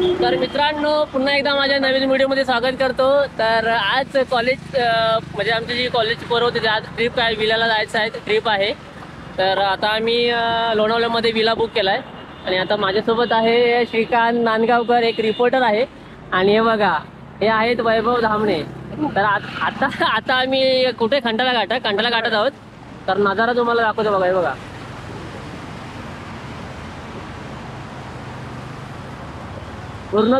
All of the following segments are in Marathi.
तर मित्रांनो पुन्हा एकदा माझ्या नवीन व्हिडिओमध्ये स्वागत करतो। तर आज कॉलेज म्हणजे आमची जी कॉलेज पोरं होती आज ट्रिप आहे, विलाला जायचं आहे, ट्रिप आहे। तर आता आम्ही लोणावळ्यामध्ये विला बुक केला आहे आणि आता माझ्यासोबत आहे श्रीकांत नांदगावकर, एक रिपोर्टर आहे, आणि हे बघा हे आहेत वैभव धामणे। तर आता आता आम्ही कुठे खंडाला घाटात आहोत। तर नजारा तुम्हाला दाखवतो बघा, हे बघा पूर्ण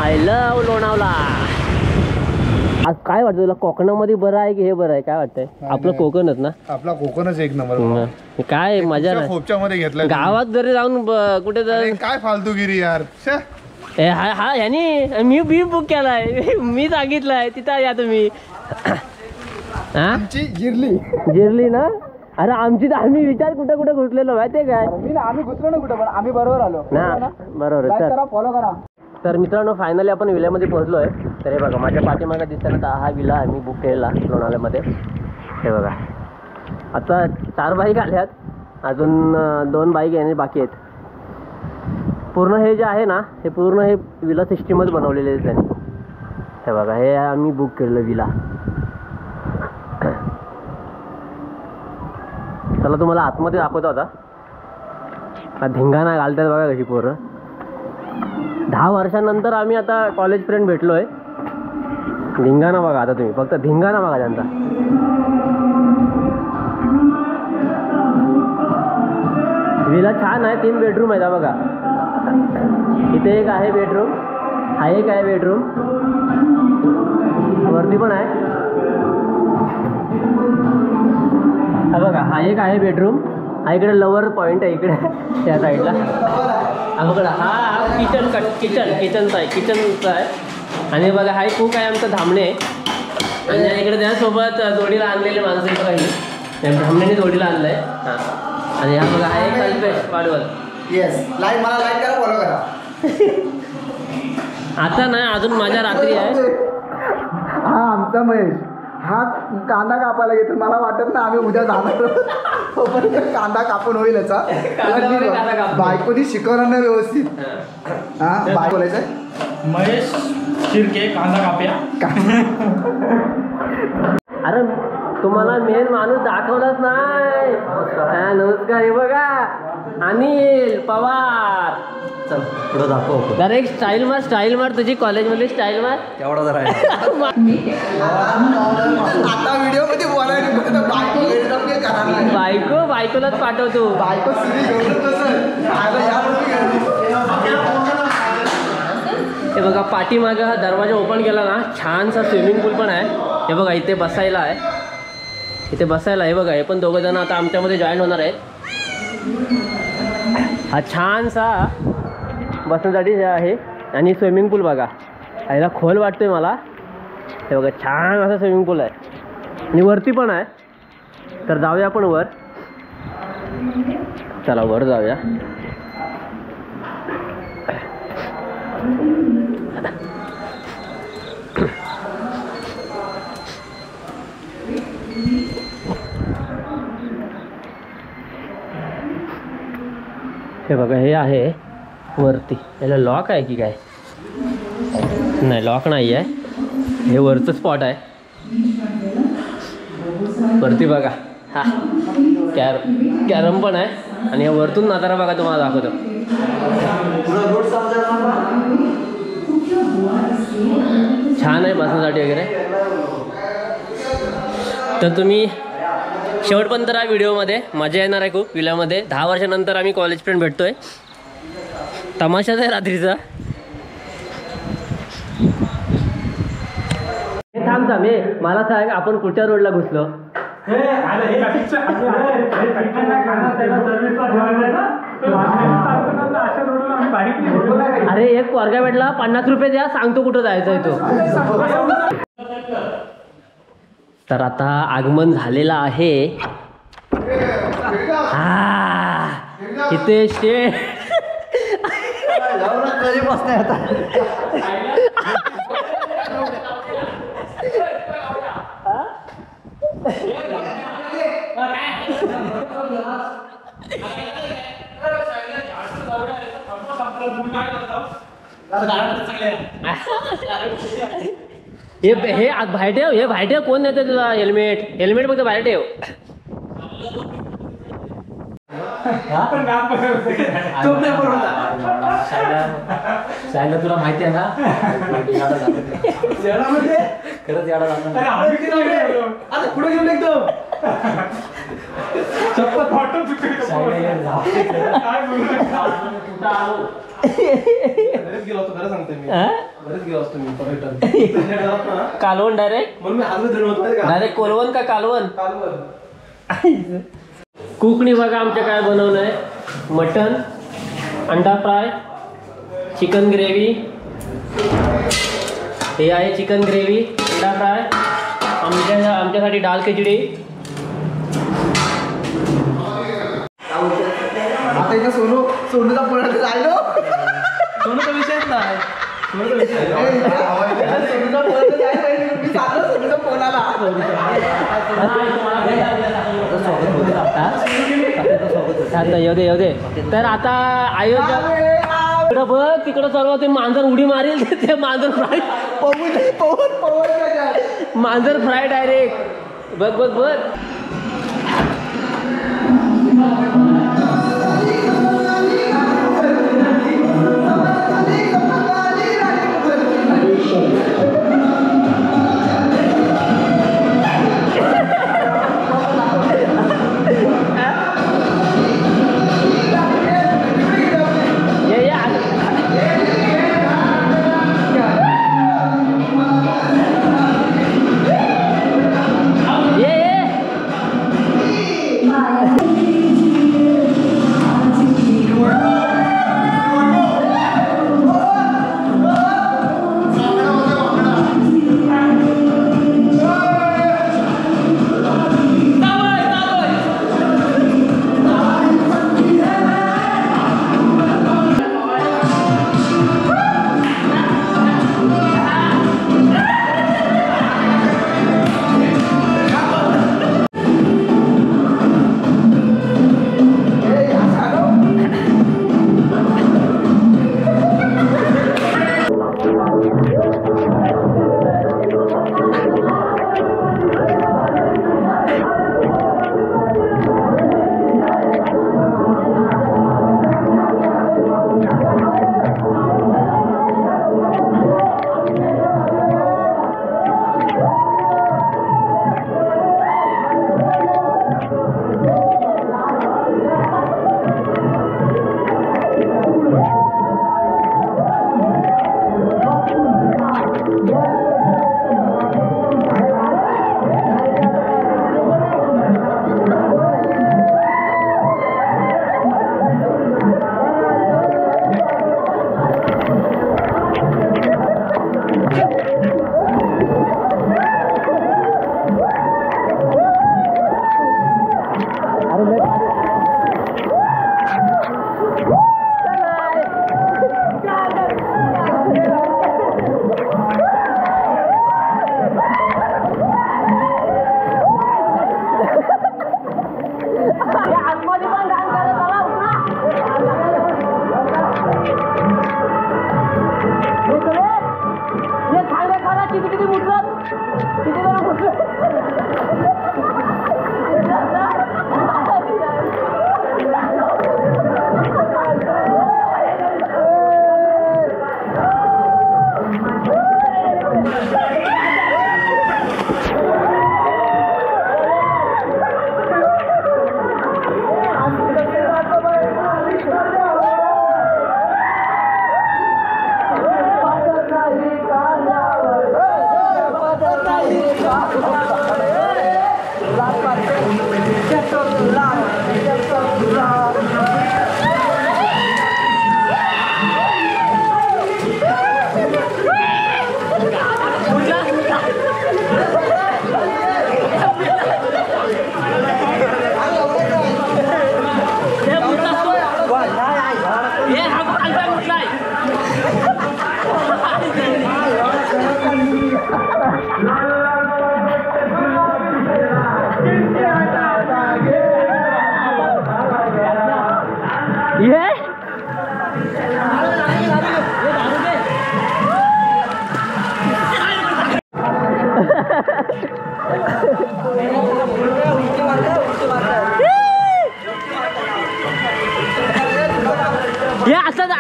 आय लव लोणावळा। आज काय वाटतं तुला, कोकणामध्ये बरं आहे की हे बरं आहे, काय वाटतंय? आपलं कोकणच ना, आपला कोकणच एक नंबर। काय मजा नाही खोपच्या मध्ये घेतलं गावात जरी जाऊन कुठे काय फालतूगिरी यार। हा ह्यानी मी बुक केलाय, मी सांगितलंय तिथं या तुम्ही। आमची जिरली ना? अरे आम्ही विचार कुठे कुठे घुसलेलो माहितीये काय? आम्ही घुसलो ना कुठं, पण आम्ही बरोबर आलो ना, बरोबर आहे। फॉलो करा। तर मित्रांनो फायनली आपण विल्यामध्ये पोहोचलो आहे। तर हे बघा माझ्या पाठीमागे दिसताना तर हा विला आम्ही बुक केलेला लोणावळ्यामध्ये। हे बघा आता 4 बाईक आल्यात, अजून 2 बाईक येणे बाकी आहेत। पूर्ण हे जे आहे ना, हे पूर्ण हे विला सिस्टीमच बनवलेले आहे त्यांनी। हे बघा हे आम्ही बुक केलेलं विला। चला तुम्हाला आतमध्ये दाखवतो आता धिंगाणा घालतात बघा कशी पोरं। 10 वर्षांनंतर आम्ही आता कॉलेज फ्रेंड भेटलोय। धिंगाणा बघा आता तुम्ही, फक्त धिंगाणा बघा त्यांचा। विला छान आहे, 3 बेडरूम आहेत बघा। इथे एक आहे बेडरूम, हा एक आहे बेडरूम, वरती पण आहे। हा बघा हा एक आहे बेडरूम, हा इकडे लवर पॉइंट आहे इकडे त्या साईडला। हा बघा हा किचनचा आहे। आणि बघा हा कुक आहे आमचा धामणे, आणि इकडे त्यासोबत जोडीला आणलेले माणसं इकडे काही त्या धामण्याने जोडीला आणलंय। हां आणि हा बघा हा एक कल्पेश पाडवल। मला लाईक करा, फॉलो करा। आता नाही, अजून माझ्या रात्री आहे। हा आमचा महेश, हा कांदा कापायला घेतो। मला वाटत ना आम्ही उद्या जाणार, कांदा कापून होईल याचा। बायकोनी शिकवणार नाही व्यवस्थित। हा बाय बोलायचं महेश शिर्के कांदा काप्या। अरे तुम्हाला मेन माणूस दाखवलाच नाही। नमस्कार, हे बघा अनिल पवार। चल पुढे दाखव जरा, एक स्टाईल मार तुझी कॉलेजमधली स्टाईल मार तेवढा जरा आता व्हिडिओ मध्ये बायकोलाच पाठवतो। हे बघा पाठीमागं हा दरवाजा ओपन केला ना, छानसा स्विमिंग पूल पण आहे। हे बघा इथे बसायला आहे, हे बघा हे पण 2 जण आता आमच्यामध्ये जॉईन होणार आहेत। हा छानसा बसण्यासाठी आहे, आणि स्विमिंग पूल बघा याला खोल वाटतोय मला। हे बघा छान असा स्विमिंग पूल आहे, आणि वरती पण आहे। तर जाऊया आपण वर, चला वर जाऊया। हे बघा हे आहे वरती, याला लॉक आहे की काय? नाही लॉक नाही आहे, हे वरचं स्पॉट आहे। वरती बघा हा कॅरम पण आहे, आणि हे वरतून नजारा बघा तुम्हाला दाखवतो। छान आहे बसण्यासाठी वगैरे। तर तुम्ही शेवटपर्यंत राहा व्हिडिओमध्ये, मजा येणार आहे खूप विल्यामध्ये। 10 वर्षानंतर आम्ही कॉलेज फ्रेंड भेटतोय, तमाशाच आहे रात्रीचा। थांब मला सांग आपण कुठच्या रोडला घुसलो? अरे एक पोरगा भेटला, 50 रुपये द्या, सांगतो कुठं जायचंय तो। तर आता आगमन झालेलं आहे। हितेश ते कधी बसणे आता हे बाहेर ठेव, हे बाहेर ठेव. कोण नेते तुला हेल्मेट? हेल्मेट फक्त बाहेर ठेव. सायला तुला माहिती आहे ना खरंच याडा आता पुढे घेऊन एकदम चप्पल फाटून काय बोलू बरेच गेलो असतो खरं सांगते मी बरेच गेलो असतो मी पर्यटन कालवण डायरेक्ट म्हणून मी हात धरून होतो का डायरेक्ट कोलवण का कालवण? कालवर कुकनी बघा आमच्या काय बनवलंय. मटन, अंडा फ्राय, चिकन ग्रेव्ही. हे आहे चिकन ग्रेव्ही, अंडा फ्राय. आमच्यासाठी दाल खिचडी. आता इथं सोनूचा पुढे जायलो सोनूचा विषयच नाही सोनूचा विषय सोनूचा पुढे जायला पाहिजे. मी सांगतो सोनूचा फोन आला. येऊ दे. तर आता अयोध्या तिकडं बघ, तिकडं सर्व ते मांजर उडी मारेल. ते मांजर फ्राय, मांजर फ्राय डायरेक्ट. बघ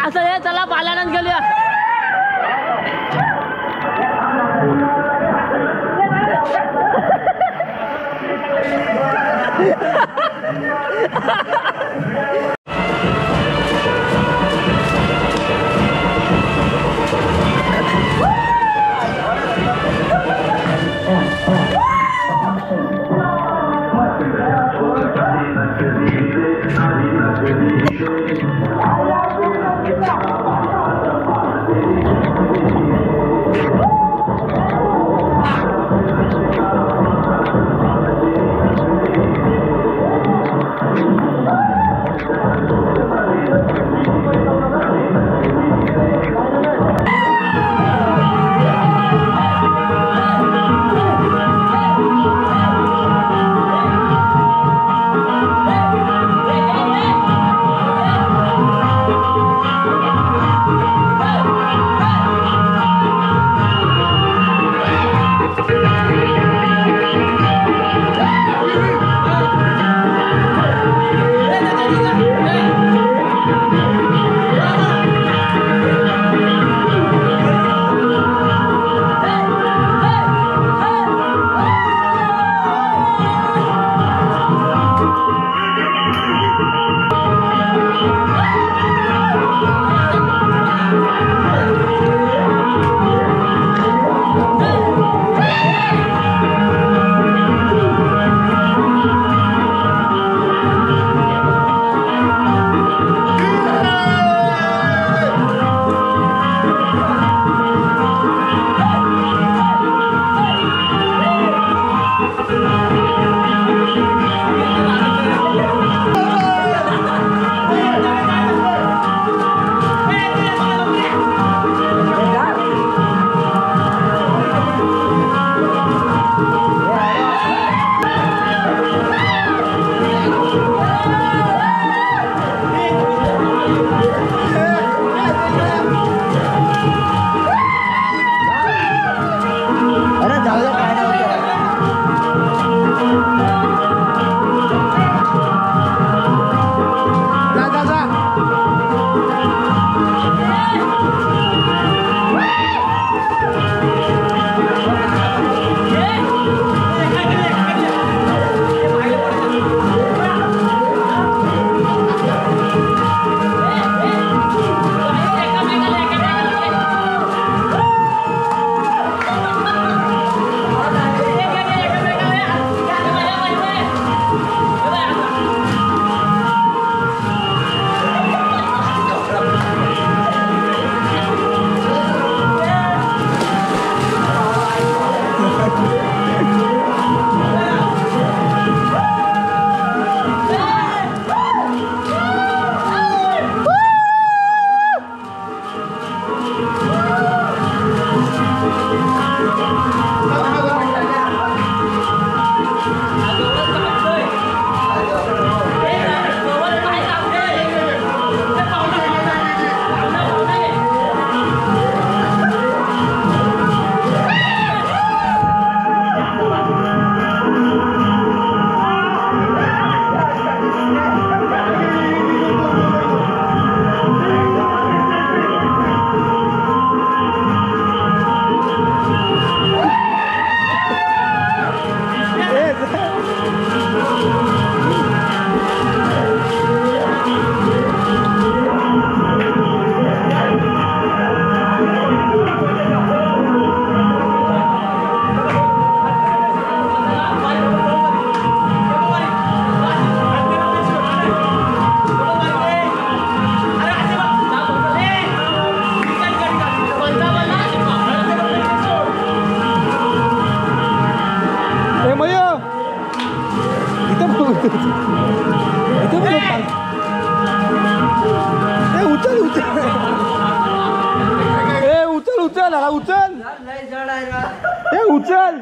असं हे चला पालानंद गेलूया. हे उचल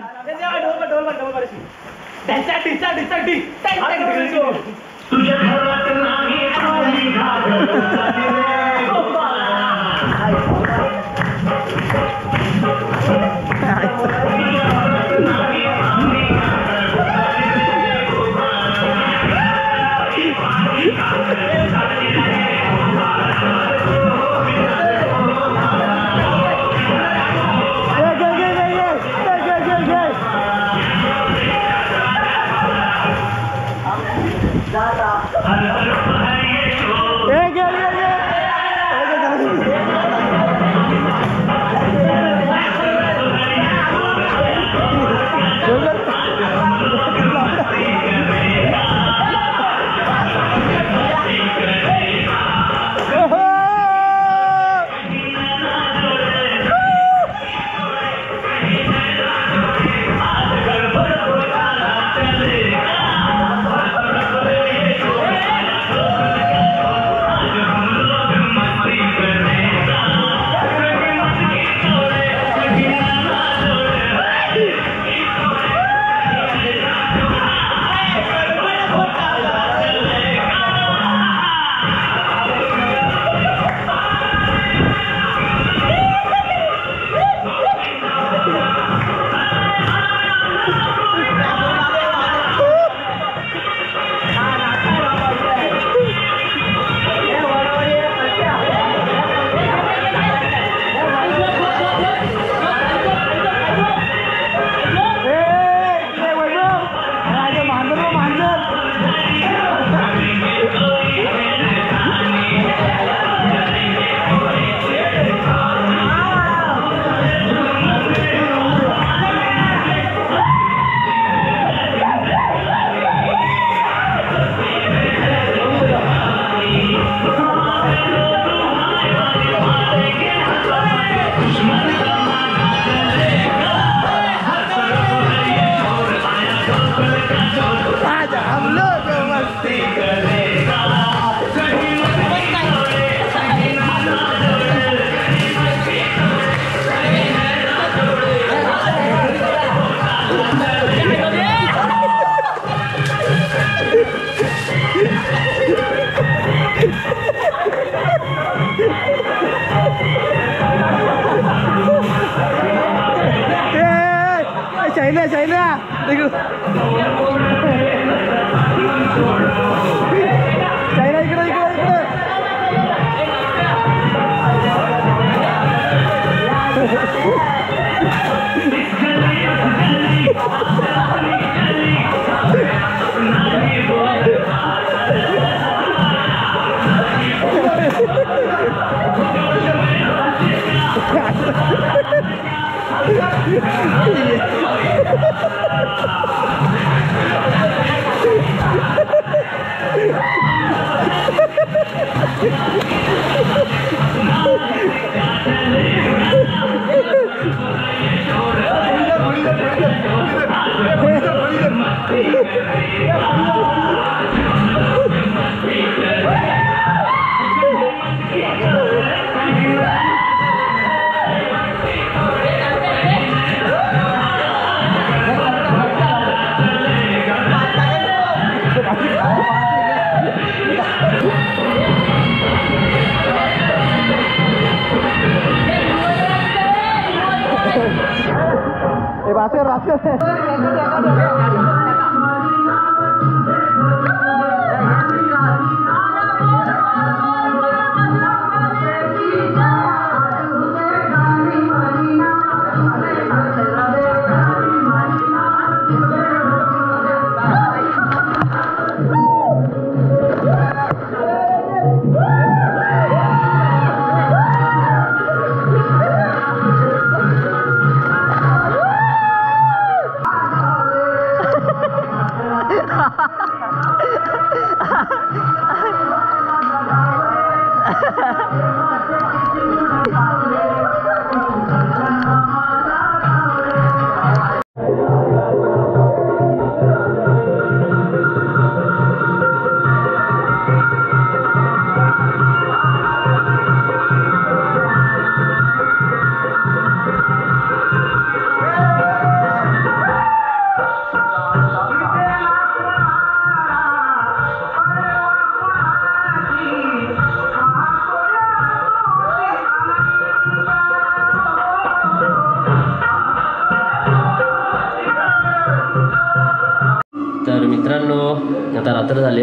मित्रांनो आता रात्र झाले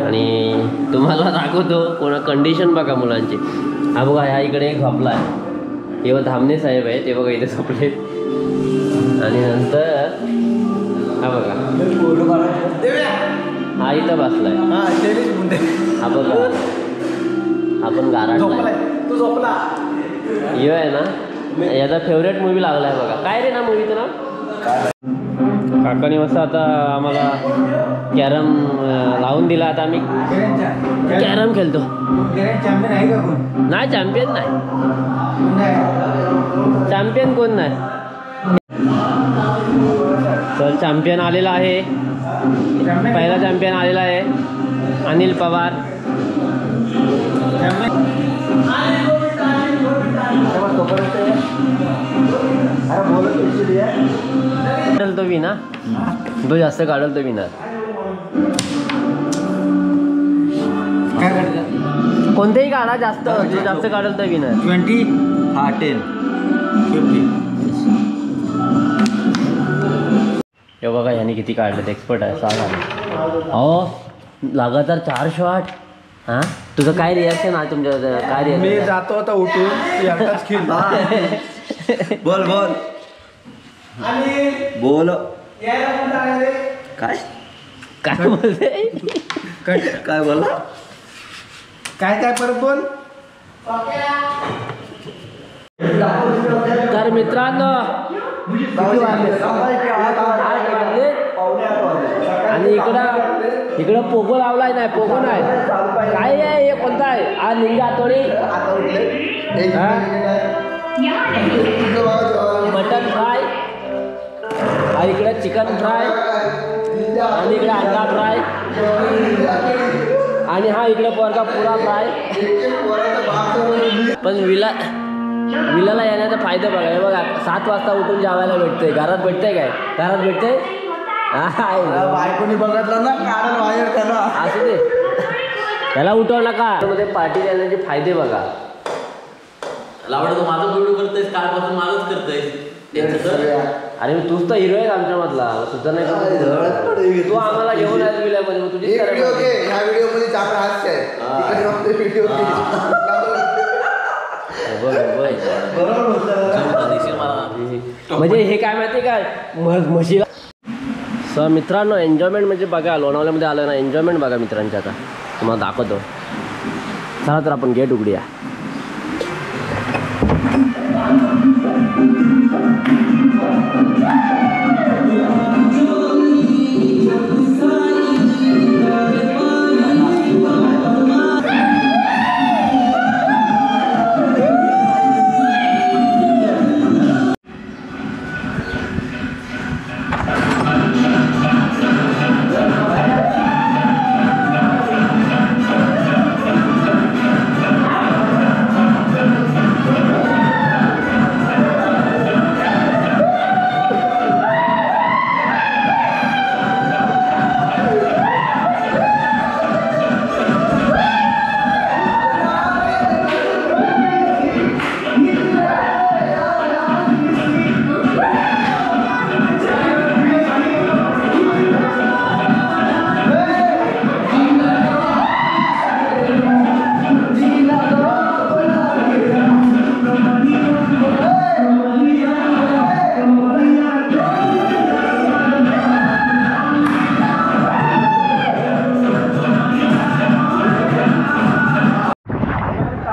आणि तुम्हाला दाखवतो कोणा कंडिशन बघा मुलांची. हा बघा ह्या इकडे एक झोपला आहे, तेव्हा धामणे साहेब आहे ते बघा इथे झोपले. आणि नंतर हा बघा हा इथं बसलाय. हा बघा आपण गाराटलाय. तू झोपला यो आहे ना याचा फेवरेट मूवी लागलाय बघा. काय रे ना मूवीचं नाव? काकाने मस्त आता आम्हाला कॅरम लावून दिला. आता आम्ही कॅरम खेळतो. नाही चॅम्पियन नाही, चॅम्पियन कोण नाही. तर चॅम्पियन आलेला आहे, पहिला चॅम्पियन आलेला आहे अनिल पवार. काढल तो विना, तो जास्त काढल तो विना. कोणतेही काढा जास्त, जो जास्त काढल तो विना. 20 हा 10 50. हे बघा ह्याने किती काढले, एक्सपर्ट आहे. 6 झाले. अहो लगातार 4 शॉट. हां तुझं काय रिॲक्शन आहे? तुमच्या काय रिॲक्शन? मी जातो आता उठून एकटाच खेळ. बोल बोल बोल काय काय बोलते? काय बोला काय काय परत बोल. तर मित्रांनो आणि इकडं पोगो लावलाय. नाही पोगो नाही, काय आहे हे? कोणता आहे? हा निंजा हातोडी, मटन फ्राय, हा इकडं चिकन फ्राय, आणि इकडे अंडा फ्राय, आणि हा इकडे पोरगा पुरा फ्राय. पण विलाला येण्याचा फायदा बघा. हे बघा 7 वाजता उठून जेवायला भेटतंय. घरात भेटतंय काय? घरात भेटतंय. बायकोनी बघितलं ना कारण बाहेर त्याला असू दे, त्याला उठव नका. मध्ये पार्टी देण्याचे फायदे बघा. आवडतो माझा व्हिडिओ करतोय कालपासून माझंच करतोय. अरे तूच तर हिरो आहे आमच्या मधला, तुझं नाही. तू आम्हाला घेऊन आहे विल्यामध्ये, मग तुझी ह्या व्हिडिओ मध्ये हास्य म्हणजे हे काय माहिती काय म्हशीला. सर मित्रांनो एन्जॉयमेंट म्हणजे बघा, लोणावल्यामध्ये आलं ना एन्जॉयमेंट बघा मित्रांच्या. आता तुम्हाला दाखवतो. चला तर आपण गेट उघडूया.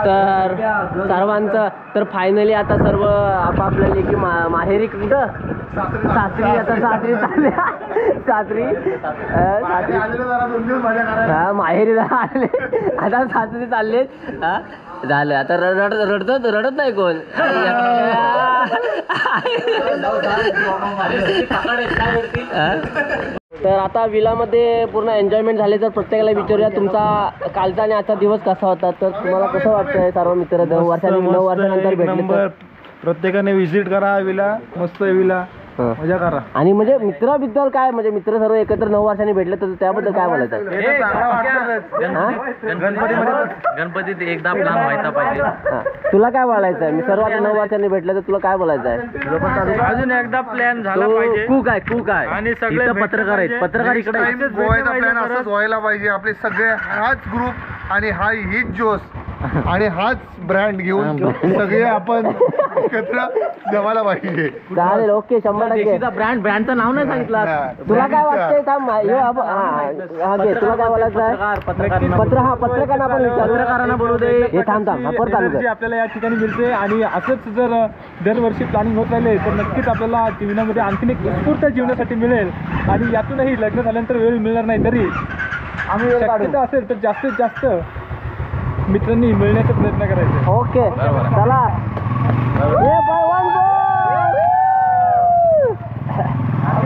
तर सर्वांचं तर फायनली आता सर्व आपापल्या लेकी माहेरी कुठं सासरी, आता सासरी चालल्या. सासरी हा माहेरी आले, आता सासरी चाललेत. हा झालं आता रडत नाही कोण. तर आता विलामध्ये पूर्ण एन्जॉयमेंट झाले. तर प्रत्येकाला विचारूया तुमचा कालचा आणि आजचा दिवस कसा होता. तर तुम्हाला कसं वाटतंय सर्व मित्र 9 वर्षानंतर भेटले तर? प्रत्येकाने व्हिजिट करा विला, मस्त आहे विला. मजा करा. आणि म्हणजे मित्राबद्दल काय म्हणजे मित्र सर्व एकत्र 9 वर्षांनी भेटले तर त्याबद्दल काय बोलायचं गणपतीत एकदा प्लॅन व्हायचा पाहिजे. तुला काय बोलायचं आहे? मी सर्व आता 9 वर्षांनी भेटले तर तुला काय बोलायचं आहे? अजून एकदा प्लॅन झाला पाहिजे. कू काय आणि सगळे पत्रकार आहेत, पत्रकार इकडे आहेत. गोव्याचा प्लॅन असंच व्हायला पाहिजे. आपले सगळे हाच ग्रुप आणि हीच जोश आणि हाच ब्रँड घेऊन सगळे आपण एकत्र जमायला पाहिजे. चालेल, ओके, 100%. ब्रँडचं नाव नाही सांगितलं. तुला काय वाटतंय? थांब, तुला काय बोलायचं आहे? पत्रकार आपण पत्रकारांना बोलू दे. हे थांब परत चालू कर. आपल्याला या ठिकाणी मिळते आणि असंच जर दरवर्षी प्लॅनिंग होत राहिले तर नक्कीच आपल्याला जीवनामध्ये आणखीन एक उत्स्फूर्त जीवनासाठी मिळेल. आणि यातूनही लग्न झाल्यानंतर वेळ मिळणार नाही तरी आम्ही शक्यता असेल तर जास्तीत जास्त मित्रांनी मिळण्याचा प्रयत्न करायचा. ओके, चला.